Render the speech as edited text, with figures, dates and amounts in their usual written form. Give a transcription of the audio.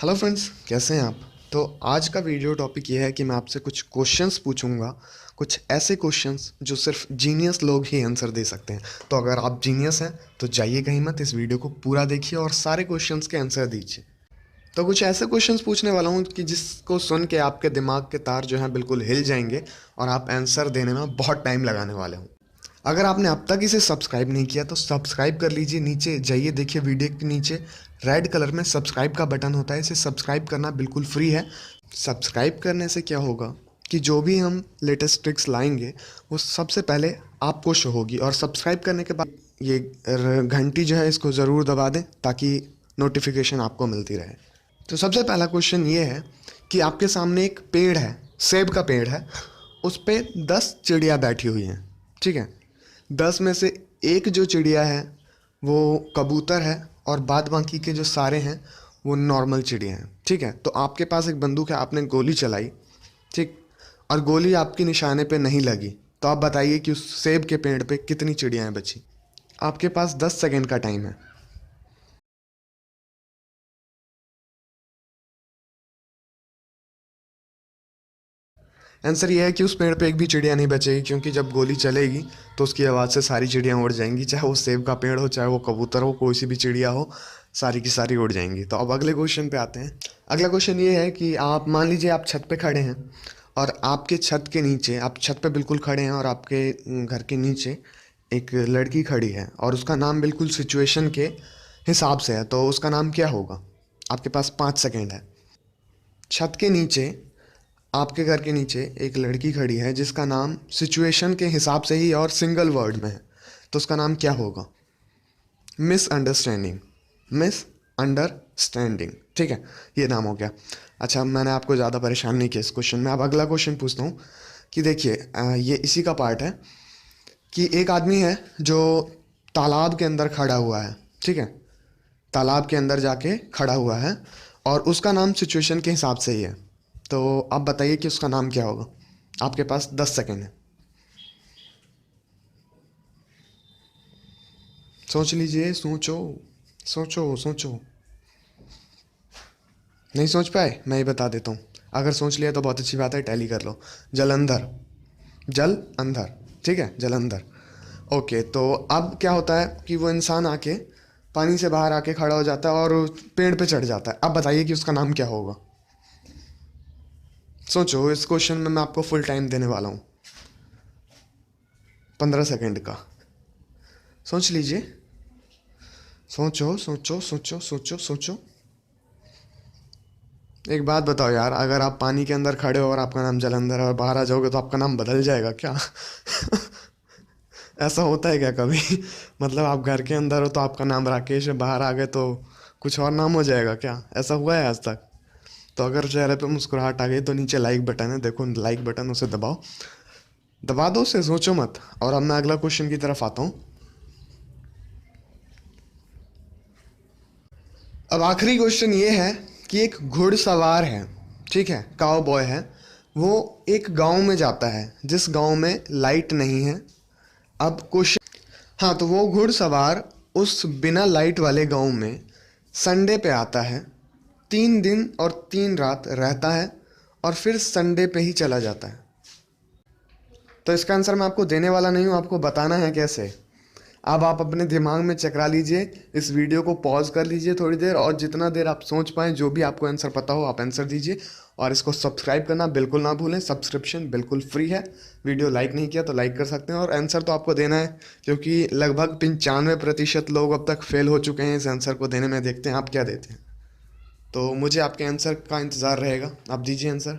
Hello friends, कैसे हैं आप। तो आज का वीडियो टॉपिक ये है कि मैं आपसे कुछ क्वेश्चंस पूछूंगा, कुछ ऐसे क्वेश्चंस जो सिर्फ जीनियस लोग ही आंसर दे सकते हैं। तो अगर आप जीनियस हैं तो जाइए कहीं मत, इस वीडियो को पूरा देखिए और सारे क्वेश्चंस के आंसर दीजिए। तो कुछ ऐसे क्वेश्चंस पूछने वाला हूँ कि जिसको सुन के आपके दिमाग के तार जो हैं बिल्कुल हिल जाएंगे और आप आंसर देने में बहुत टाइम लगाने वाले हों। अगर आपने अब तक इसे सब्सक्राइब नहीं किया तो सब्सक्राइब कर लीजिए। नीचे जाइए, देखिए वीडियो के नीचे रेड कलर में सब्सक्राइब का बटन होता है, इसे सब्सक्राइब करना बिल्कुल फ्री है। सब्सक्राइब करने से क्या होगा कि जो भी हम लेटेस्ट ट्रिक्स लाएंगे वो सबसे पहले आपको शो होगी। और सब्सक्राइब करने के बाद ये घंटी जो है इसको ज़रूर दबा दें ताकि नोटिफिकेशन आपको मिलती रहे। तो सबसे पहला क्वेश्चन ये है कि आपके सामने एक पेड़ है, सेब का पेड़ है, उस पर 10 चिड़िया बैठी हुई हैं। ठीक है, 10 में से एक जो चिड़िया है वो कबूतर है और बाद बाकी के जो सारे हैं वो नॉर्मल चिड़िया हैं। ठीक है, तो आपके पास एक बंदूक है, आपने गोली चलाई, ठीक, और गोली आपके निशाने पे नहीं लगी। तो आप बताइए कि उस सेब के पेड़ पे कितनी चिड़ियाएँ बची। आपके पास 10 सेकंड का टाइम है। आंसर ये है कि उस पेड़ पे एक भी चिड़िया नहीं बचेगी, क्योंकि जब गोली चलेगी तो उसकी आवाज़ से सारी चिड़ियाँ उड़ जाएंगी, चाहे वो सेब का पेड़ हो, चाहे वो कबूतर हो, कोई सी भी चिड़िया हो, सारी की सारी उड़ जाएंगी। तो अब अगले क्वेश्चन पे आते हैं। अगला क्वेश्चन ये है कि आप मान लीजिए आप छत पे खड़े हैं और आपके छत के नीचे, आप छत पे बिल्कुल खड़े हैं और आपके घर के नीचे एक लड़की खड़ी है और उसका नाम बिल्कुल सिचुएशन के हिसाब से है। तो उसका नाम क्या होगा। आपके पास 5 सेकेंड है। छत के नीचे, आपके घर के नीचे एक लड़की खड़ी है जिसका नाम सिचुएशन के हिसाब से ही और सिंगल वर्ड में है। तो उसका नाम क्या होगा। मिसअंडरस्टैंडिंग, मिसअंडरस्टैंडिंग, ठीक है, ये नाम हो गया। अच्छा, मैंने आपको ज़्यादा परेशान नहीं किया इस क्वेश्चन में। अब अगला क्वेश्चन पूछता हूँ कि देखिए ये इसी का पार्ट है कि एक आदमी है जो तालाब के अंदर खड़ा हुआ है। ठीक है, तालाब के अंदर जाके खड़ा हुआ है और उसका नाम सिचुएशन के हिसाब से ही है। तो आप बताइए कि उसका नाम क्या होगा। आपके पास 10 सेकेंड है, सोच लीजिए, सोचो सोचो सोचो। नहीं सोच पाए, मैं ही बता देता हूँ। अगर सोच लिया तो बहुत अच्छी बात है, टैली कर लो। जलंधर, जल अंधर, ठीक है, जलंधर। ओके, तो अब क्या होता है कि वो इंसान आके पानी से बाहर आके खड़ा हो जाता है और पेड़ पे चढ़ जाता है। अब बताइए कि उसका नाम क्या होगा। सोचो, इस क्वेश्चन में मैं आपको फुल टाइम देने वाला हूँ, 15 सेकेंड का। सोच लीजिए, सोचो सोचो सोचो सोचो सोचो। एक बात बताओ यार, अगर आप पानी के अंदर खड़े हो और आपका नाम जलंधर है और बाहर आ जाओगे तो आपका नाम बदल जाएगा क्या। ऐसा होता है क्या कभी। मतलब आप घर के अंदर हो तो आपका नाम राकेश है, बाहर आ गए तो कुछ और नाम हो जाएगा क्या। ऐसा हुआ है आज तक। तो अगर चेहरे पे मुस्कुराहट आ गई तो नीचे लाइक बटन है, देखो लाइक बटन, उसे दबाओ, दबा दो उसे, सोचो मत। और अब मैं अगला क्वेश्चन की तरफ आता हूँ। अब आखिरी क्वेश्चन ये है कि एक घुड़सवार है, ठीक है, काउबॉय है, वो एक गांव में जाता है जिस गांव में लाइट नहीं है। अब क्वेश्चन, हाँ, तो वो घुड़सवार उस बिना लाइट वाले गांव में संडे पे आता है, 3 दिन और 3 रात रहता है और फिर संडे पे ही चला जाता है। तो इसका आंसर मैं आपको देने वाला नहीं हूँ, आपको बताना है कैसे। अब आप अपने दिमाग में चकरा लीजिए, इस वीडियो को पॉज कर लीजिए थोड़ी देर और जितना देर आप सोच पाएँ, जो भी आपको आंसर पता हो आप आंसर दीजिए। और इसको सब्सक्राइब करना बिल्कुल ना भूलें, सब्सक्रिप्शन बिल्कुल फ्री है। वीडियो लाइक नहीं किया तो लाइक कर सकते हैं और आंसर तो आपको देना है, क्योंकि लगभग 95% लोग अब तक फेल हो चुके हैं इस आंसर को देने में। देखते हैं आप क्या देते हैं। तो मुझे आपके आंसर का इंतज़ार रहेगा, आप दीजिए आंसर।